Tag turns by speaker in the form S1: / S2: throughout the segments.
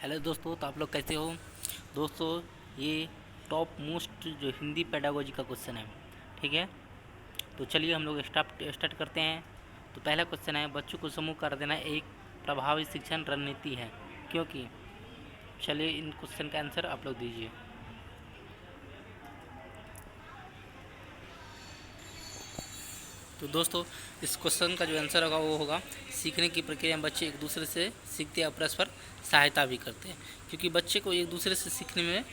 S1: Hello दोस्तों, तो आप लोग कैसे हो दोस्तों। ये टॉप मोस्ट जो हिंदी पेडागोजी का क्वेश्चन है, ठीक है। तो चलिए हम लोग स्टार्ट करते हैं। तो पहला क्वेश्चन है, बच्चों को समूह कर देना एक प्रभावी शिक्षण रणनीति है क्योंकि। चलिए इन क्वेश्चन का आंसर आप लोग दीजिए। तो दोस्तों इस क्वेश्चन का जो आंसर होगा वो होगा, सीखने की प्रक्रिया में बच्चे एक दूसरे से सीखते हैं और परस्पर सहायता भी करते हैं, क्योंकि बच्चे को एक दूसरे से सीखने में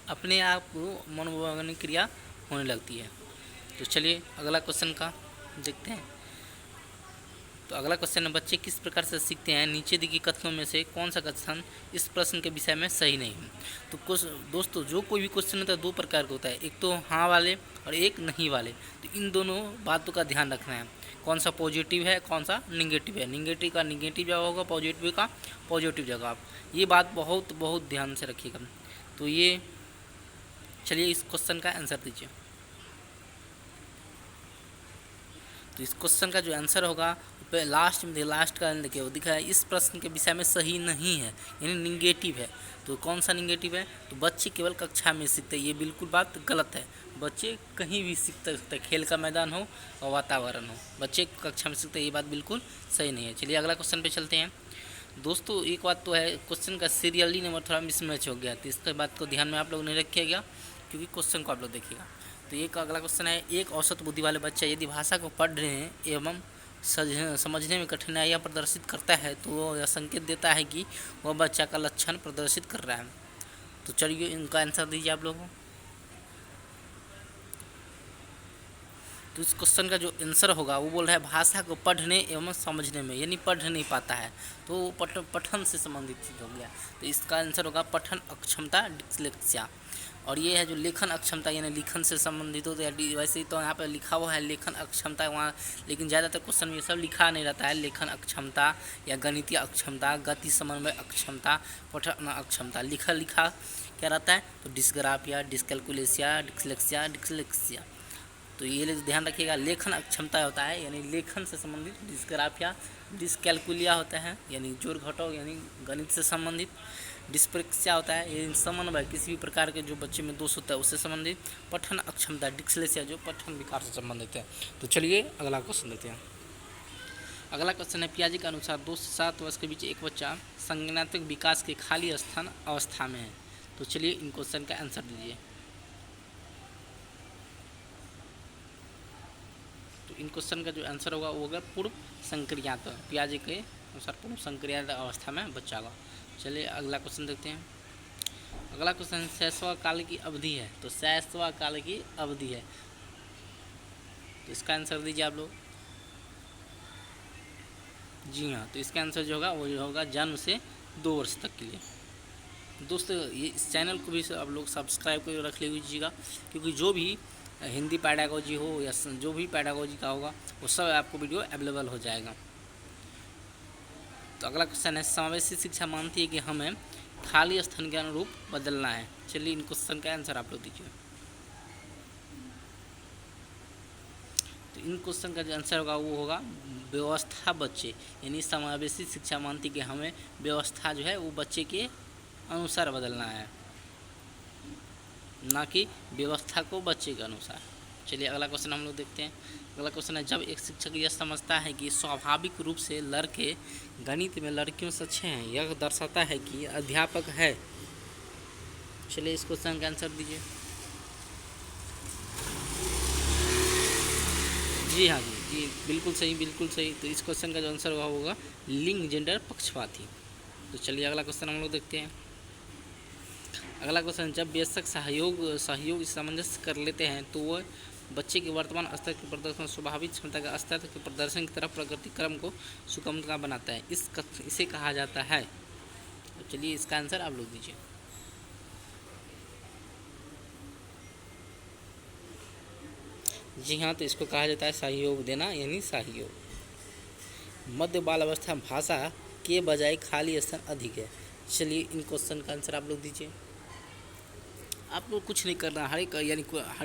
S1: अपने आप को मनोवैज्ञानिक क्रिया होने लगती है। तो चलिए अगला क्वेश्चन का देखते हैं। तो अगला क्वेश्चन है, बच्चे किस प्रकार से सीखते हैं, नीचे दी गई कथनों में से कौन सा कथन इस प्रश्न के विषय में सही नहीं है। तो कुछ दोस्तों जो कोई भी क्वेश्चन होता है दो प्रकार का होता है, एक तो हाँ वाले और एक नहीं वाले। तो इन दोनों बातों का ध्यान रखना है, कौन सा पॉजिटिव है कौन सा निगेटिव है। निगेटिव का निगेटिव जवाब होगा, पॉजिटिव का पॉजिटिव जवाब। ये बात बहुत बहुत ध्यान से रखिएगा। तो ये चलिए इस क्वेश्चन का आंसर दीजिए। तो इस क्वेश्चन का जो आंसर होगा लास्ट का देखिए वो दिखा है, इस प्रश्न के विषय में सही नहीं है, यानी निगेटिव है। तो कौन सा निगेटिव है, तो बच्चे केवल कक्षा में सीखते हैं, ये बिल्कुल बात गलत है। बच्चे कहीं भी सीख सकते हैं, खेल का मैदान हो और वातावरण हो, बच्चे कक्षा में सीखते हैं, ये बात बिल्कुल सही नहीं है। चलिए अगला क्वेश्चन पे चलते हैं। दोस्तों एक बात तो है, क्वेश्चन का सीरियली नंबर थोड़ा मिसमैच हो गया, तो इसके बात को ध्यान में आप लोग नहीं रखिएगा, क्योंकि क्वेश्चन को आप लोग देखिएगा। तो एक अगला क्वेश्चन है, एक औसत बुद्धि वाले बच्चा यदि भाषा को पढ़ रहे हैं एवं समझने में कठिनाइयाँ प्रदर्शित करता है तो वो यह संकेत देता है कि वह बच्चा का लक्षण प्रदर्शित कर रहा है। तो चलिए इनका आंसर दीजिए आप लोगों। तो इस क्वेश्चन का जो आंसर होगा वो बोल रहा है भाषा को पढ़ने एवं समझने में, यानी पढ़ नहीं पाता है, तो पठन से संबंधित चीज़ हो गया। तो इसका आंसर होगा पठन अक्षमता, डिस्लेक्सिया। और ये है जो लेखन अक्षमता, यानी लिखन से संबंधित हो, तो वैसे ही तो यहाँ पर लिखा हुआ है लेखन अक्षमता वहाँ, लेकिन ज़्यादातर क्वेश्चन में ये सब लिखा नहीं रहता है। लेखन अक्षमता या गणितीय अक्षमता, गति समन्वय अक्षमता, पठन अक्षमता, लिखा क्या रहता है, तो डिस्ग्राफिया, डिस्कैलकुलेसिया, डिस्लेक्सिया। तो ये ध्यान रखिएगा, लेखन अक्षमता होता है यानी लेखन से संबंधित, डिस्ग्राफिया डिस्कैलकुलिया होता है यानी जोड़ घटाव यानी गणित से संबंधित, डिस्प्रेक्सिया होता है ये समन्वय किसी भी प्रकार के जो बच्चे में दोष होता है उससे संबंधित, पठन अक्षमता डिस्लेक्सिया जो पठन विकार से संबंधित है। तो चलिए अगला क्वेश्चन देते हैं। अगला क्वेश्चन है, पियाजे के अनुसार 2 से 7 वर्ष के बीच एक बच्चा संज्ञानात्मक विकास के खाली स्थान अवस्था में है। तो चलिए इन क्वेश्चन का आंसर दीजिए। तो इन क्वेश्चन का जो आंसर होगा वो होगा पूर्व संक्रियात्मक, पियाजे के अनुसार पूर्व संक्रियात्मक अवस्था में बच्चा होगा। चलिए अगला क्वेश्चन देखते हैं। अगला क्वेश्चन शैशव काल की अवधि है। तो शैशव काल की अवधि है, तो इसका आंसर दीजिए आप लोग। जी हाँ, तो इसका आंसर जो होगा वो होगा जन्म से 2 वर्ष तक के लिए। दोस्तों ये इस चैनल को भी आप लोग सब्सक्राइब कर रख लीजिएगा, क्योंकि जो भी हिंदी पैडागोजी हो या जो भी पैडागोजी का होगा वो सब आपको वीडियो अवेलेबल हो जाएगा। तो अगला क्वेश्चन है, समावेशी शिक्षा मानती है कि हमें खाली स्थान के अनुरूप बदलना है। चलिए इन क्वेश्चन का आंसर आप लोग दीजिए। तो इन क्वेश्चन का जो आंसर होगा वो होगा व्यवस्था बच्चे, यानी समावेशी शिक्षा मानती है कि हमें व्यवस्था जो है वो बच्चे के अनुसार बदलना है, ना कि व्यवस्था को बच्चे के अनुसार। चलिए अगला क्वेश्चन हम लोग देखते हैं। अगला क्वेश्चन है, जब एक शिक्षक यह समझता है कि स्वाभाविक रूप से लड़के गणित में लड़कियों से अच्छे हैं, यह दर्शाता है कि अध्यापक है। चलिए इस क्वेश्चन का आंसर दीजिए। जी हाँ जी बिल्कुल सही। तो इस क्वेश्चन का जो आंसर होगा लिंग जेंडर पक्षपाती। तो चलिए अगला क्वेश्चन हम लोग देखते हैं। अगला क्वेश्चन, जब वयस्क सहयोग सामंजस्य कर लेते हैं तो वह बच्चे के वर्तमान स्तर के प्रदर्शन स्वाभाविक क्षमता का स्तर के प्रदर्शन की तरफ प्रगति क्रम को सुगमता बनाता है, इसे कहा जाता है। तो चलिए इसका आंसर आप लोग दीजिए। जी हाँ, तो इसको कहा जाता है सहयोग देना, यानी सहयोग। मध्य बाल अवस्था भाषा के बजाय खाली स्थान अधिक है। चलिए इन क्वेश्चन का आंसर आप लोग दीजिए। आप लोग कुछ नहीं करना, हर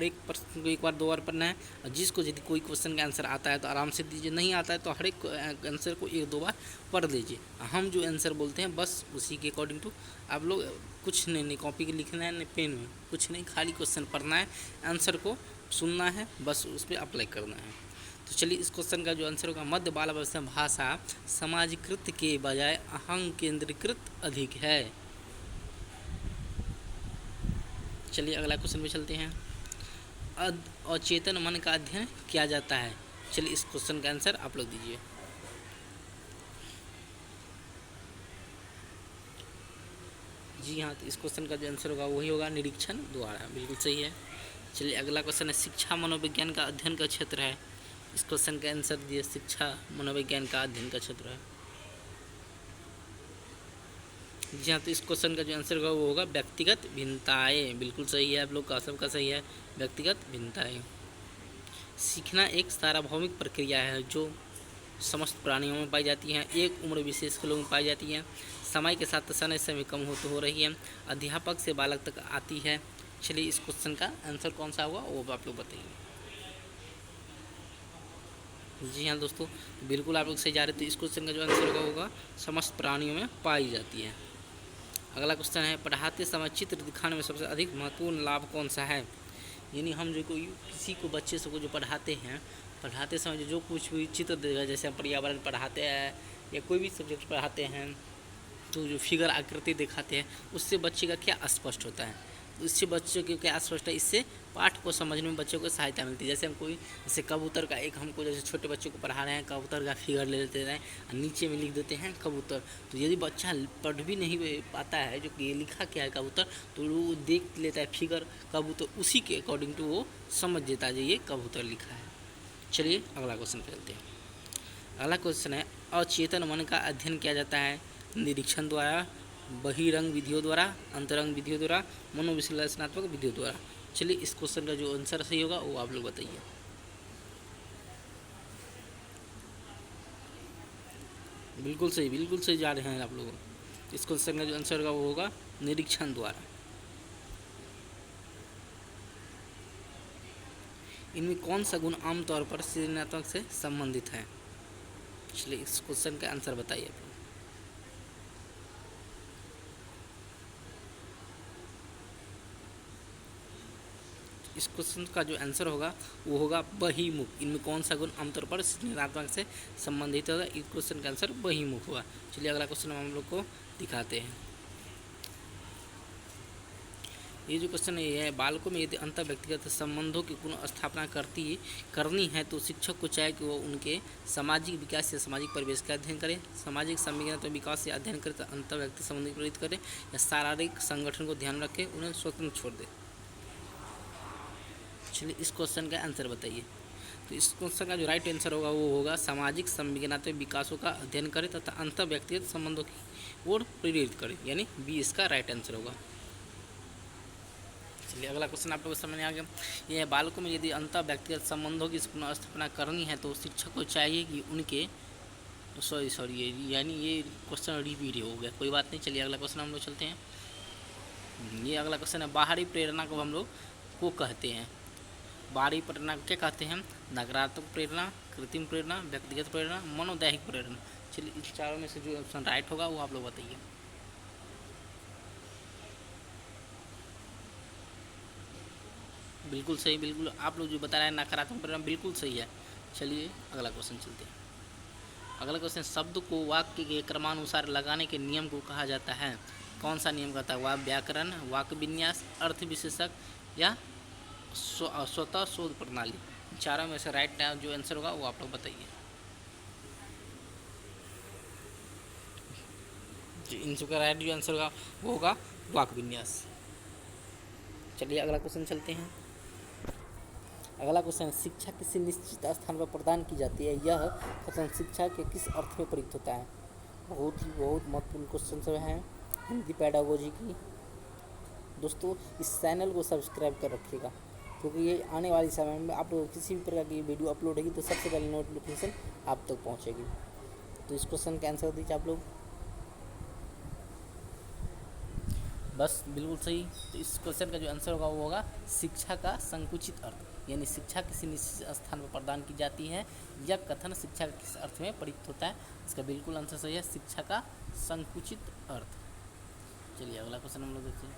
S1: एक प्रश्न को एक बार 2 बार पढ़ना है। और जिसको यदि कोई क्वेश्चन का आंसर आता है तो आराम से दीजिए, नहीं आता है तो हर एक आंसर को 1-2 बार पढ़ लीजिए। हम जो आंसर बोलते हैं बस उसी के अकॉर्डिंग टू आप लोग कुछ नहीं कॉपी के लिखना है, नहीं पेन में कुछ नहीं, खाली क्वेश्चन पढ़ना है, आंसर को सुनना है, बस उस पर अप्लाई करना है। तो चलिए इस क्वेश्चन का जो आंसर होगा, मध्य बाल अवस्था में भाषा समाजीकृत के बजाय अहं केंद्रीकृत अधिक है। चलिए अगला क्वेश्चन पे चलते हैं। अचेतन मन का अध्ययन किया जाता है। चलिए इस क्वेश्चन का आंसर आप लोग दीजिए। जी हाँ, तो इस क्वेश्चन का जो आंसर होगा वही होगा निरीक्षण द्वारा, बिल्कुल सही है। चलिए अगला क्वेश्चन है, शिक्षा मनोविज्ञान का अध्ययन का क्षेत्र है। इस क्वेश्चन का आंसर दिए, शिक्षा मनोविज्ञान का अध्ययन का क्षेत्र है। जी हाँ, तो इस क्वेश्चन का जो आंसर होगा वो होगा व्यक्तिगत भिन्नताएं, बिल्कुल सही है, आप लोग का सबका सही है, व्यक्तिगत भिन्नताएं। सीखना एक सार्वभौमिक प्रक्रिया है जो समस्त प्राणियों में पाई जाती हैं, एक उम्र विशेष के लोगों में पाई जाती हैं, समय के साथ समय समय कम हो रही है, अध्यापक से बालक तक आती है। चलिए इस क्वेश्चन का आंसर कौन सा होगा वो आप लोग बताइए। जी हाँ दोस्तों, बिल्कुल आप लोग सही जा रहे थे। इस क्वेश्चन का जो आंसर होगा समस्त प्राणियों में पाई जाती है। अगला क्वेश्चन है, पढ़ाते समय चित्र दिखाने में सबसे अधिक महत्वपूर्ण लाभ कौन सा है। यानी हम जो कोई किसी को बच्चे को जो पढ़ाते हैं, पढ़ाते समय जो कुछ भी चित्र देगा, जैसे हम पर्यावरण पढ़ाते हैं या कोई भी सब्जेक्ट पढ़ाते हैं, तो जो फिगर आकृति दिखाते हैं उससे बच्चे का क्या स्पष्ट होता है, इससे बच्चों की क्या स्पष्ट है, इससे पाठ को समझने में बच्चों को सहायता मिलती है। जैसे हम कोई जैसे कबूतर का एक हमको जैसे छोटे बच्चों को पढ़ा रहे हैं, कबूतर का फिगर ले लेते हैं और नीचे में लिख देते हैं कबूतर। तो यदि बच्चा पढ़ भी नहीं पाता है जो कि ये लिखा क्या है कबूतर, तो वो देख लेता है फिगर कबूतर, उसी के अकॉर्डिंग टू वो समझ देता है ये कबूतर लिखा है। चलिए अगला क्वेश्चन चलते हैं। अगला क्वेश्चन है, अचेतन मन का अध्ययन किया जाता है निरीक्षण द्वारा, बहिरंग विधियों द्वारा, अंतरंग विधियों द्वारा, मनोविश्लेषणात्मक विधियों द्वारा। चलिए इस क्वेश्चन का जो आंसर सही होगा वो आप लोग बताइए। बिल्कुल सही जा रहे हैं आप लोग। इस क्वेश्चन का जो आंसर होगा वो होगा निरीक्षण द्वारा। इनमें कौन सा गुण आमतौर पर सृजनात्मक से संबंधित है। चलिए इस क्वेश्चन का आंसर बताइए। इस क्वेश्चन का जो आंसर होगा वो होगा बहिमुख। इनमें कौन सा गुण आमतौर पर सृजनात्मक से संबंधित होगा, इस क्वेश्चन का आंसर बहिमुख होगा। चलिए अगला क्वेश्चन हम लोग को दिखाते हैं। ये जो क्वेश्चन है, बालकों में यदि अंतर व्यक्तिगत संबंधों की पुनः स्थापना करनी है तो शिक्षक को चाहे कि वो उनके सामाजिक विकास या सामाजिक परिवेश का अध्ययन करें, सामाजिक संविज्ञान तो विकास से अध्ययन करें, तो अंतर व्यक्ति संबंध प्रेरित करें, या शारीरिक संगठन को ध्यान रखें, उन्हें स्वतंत्र छोड़ दें। चलिए इस क्वेश्चन का आंसर बताइए। तो इस क्वेश्चन का जो राइट आंसर होगा वो होगा सामाजिक संविज्ञानात्मक विकासों का अध्ययन करें तथा अंतर व्यक्तिगत संबंधों की ओर प्रेरित करें, यानी बी इसका राइट आंसर होगा। चलिए अगला क्वेश्चन आप लोगों को समझ में आ गया। यह बालकों में यदि अंतर व्यक्तिगत संबंधों की पुनः स्थापना करनी है तो शिक्षक को चाहिए कि उनके सॉरी यानी ये क्वेश्चन रिपीट हो गया, कोई बात नहीं। चलिए अगला क्वेश्चन हम लोग चलते हैं। ये अगला क्वेश्चन है, बाहरी प्रेरणा को हम लोग को कहते हैं। बाहरी प्रेरणा क्या कहते हैं? नकारात्मक प्रेरणा, कृत्रिम प्रेरणा, व्यक्तिगत प्रेरणा, मनोदैहिक प्रेरणा। चलिए इस चारों में से जो ऑप्शन राइट होगा वो आप लोग बताइए। बिल्कुल सही, बिल्कुल आप लोग जो बता रहे हैं नकारात्मक प्रेरणा बिल्कुल सही है। चलिए अगला क्वेश्चन चलते हैं। अगला क्वेश्चन, शब्द को वाक्य के क्रमानुसार लगाने के नियम को कहा जाता है। कौन सा नियम कहता है? वाक्य व्याकरण, वाक्य विन्यास, अर्थ विशेषक या स्वतः शोध प्रणाली। चारों में से राइट जो आंसर होगा वो आप लोग बताइए। इनका राइट जो आंसर होगा वो होगा वाक्य विन्यास। चलिए अगला क्वेश्चन चलते हैं। अगला क्वेश्चन, शिक्षा किसी निश्चित स्थान पर प्रदान की जाती है, यह कथन शिक्षा के किस अर्थ में प्रयुक्त होता है? बहुत महत्वपूर्ण क्वेश्चन सब हैं हिंदी पेडागोजी की। दोस्तों इस चैनल को सब्सक्राइब कर रखिएगा, क्योंकि ये आने वाली समय में आप लोग किसी भी प्रकार की वीडियो अपलोड होगी तो सबसे पहले नोटिफिकेशन आप तक पहुँचेगी। तो इस क्वेश्चन का आंसर दीजिए आप लोग। बस बिल्कुल सही। तो इस क्वेश्चन का जो आंसर होगा वो होगा शिक्षा का संकुचित अर्थ, यानी शिक्षा किसी निश्चित स्थान पर प्रदान की जाती है। यह कथन शिक्षा का किस अर्थ में प्रयुक्त होता है? इसका बिल्कुल आंसर सही है, शिक्षा का संकुचित अर्थ। चलिए अगला क्वेश्चन हम लोग देखते हैं।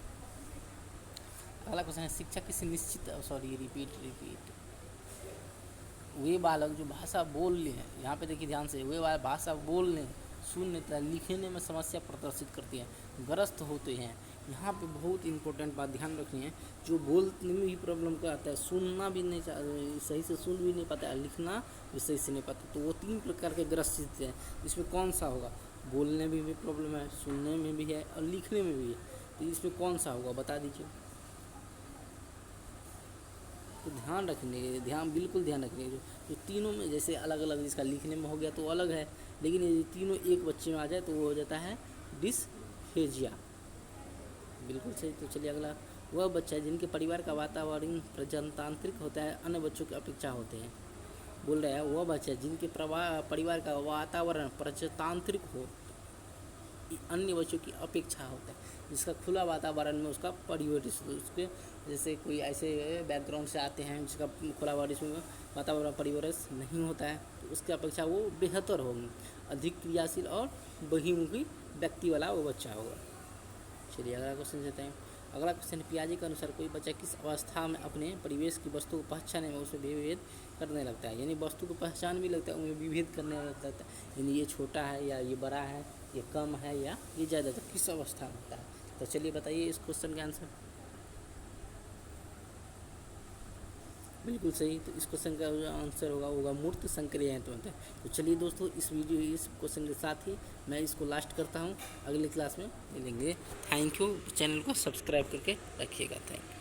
S1: अगला क्वेश्चन है शिक्षा किसी निश्चित रिपीट वे बालक जो भाषा बोल लें, यहाँ पे देखिए ध्यान से, वे बालक भाषा बोलने, सुनने तथा लिखने में समस्या प्रदर्शित करती हैं, ग्रस्त होते हैं। यहाँ पे बहुत इंपॉर्टेंट बात ध्यान रखनी है, जो बोलने में भी प्रॉब्लम का आता है, सुनना भी नहीं सही से सुन भी नहीं पाता है, लिखना भी सही से नहीं पाता, तो वो 3 प्रकार के ग्रसित हैं। इसमें कौन सा होगा? बोलने में भी प्रॉब्लम है, सुनने में भी है और लिखने में भी है, तो इसमें कौन सा होगा बता दीजिए। तो बिल्कुल ध्यान रखने जो तीनों में, जैसे अलग अलग जिसका लिखने में हो गया तो अलग है, लेकिन ये तीनों एक बच्चे में आ जाए तो वो हो जाता है डिसफेजिया। बिल्कुल सही। तो चलिए अगला, वह बच्चा जिनके परिवार का वातावरण प्रजातांत्रिक होता है अन्य बच्चों की अपेक्षा होते हैं। बोल रहा है वह बच्चा जिनके परिवार का वातावरण प्रजातांत्रिक हो अन्य बच्चों की अपेक्षा होता है, जिसका खुला वातावरण में उसका परिवेश, उसके जैसे कोई ऐसे बैकग्राउंड से आते हैं जिसका खुला वातावरण परिवेश नहीं होता है, तो उसकी अपेक्षा वो बेहतर होगी, अधिक क्रियाशील और बहिर्मुखी व्यक्ति वाला वो बच्चा होगा। चलिए अगला क्वेश्चन देते हैं। अगला क्वेश्चन, पियाजे के अनुसार कोई बच्चा किस अवस्था में अपने परिवेश की वस्तु को पहचानने में उसमें विभेद करने लगता है? यानी वस्तु को पहचान भी लगता है, उनमें विभेद करने लगता है, यानी ये छोटा है या ये बड़ा है, ये कम है या ये ज़्यादा, तो किस अवस्था में होता है? तो चलिए बताइए इस क्वेश्चन का आंसर। बिल्कुल सही। तो इस क्वेश्चन का जो आंसर होगा मूर्त संक्रिय है। तो चलिए दोस्तों, इस क्वेश्चन के साथ ही मैं इसको लास्ट करता हूँ, अगली क्लास में मिलेंगे। Thank you. चैनल को सब्सक्राइब करके रखिएगा। Thank you.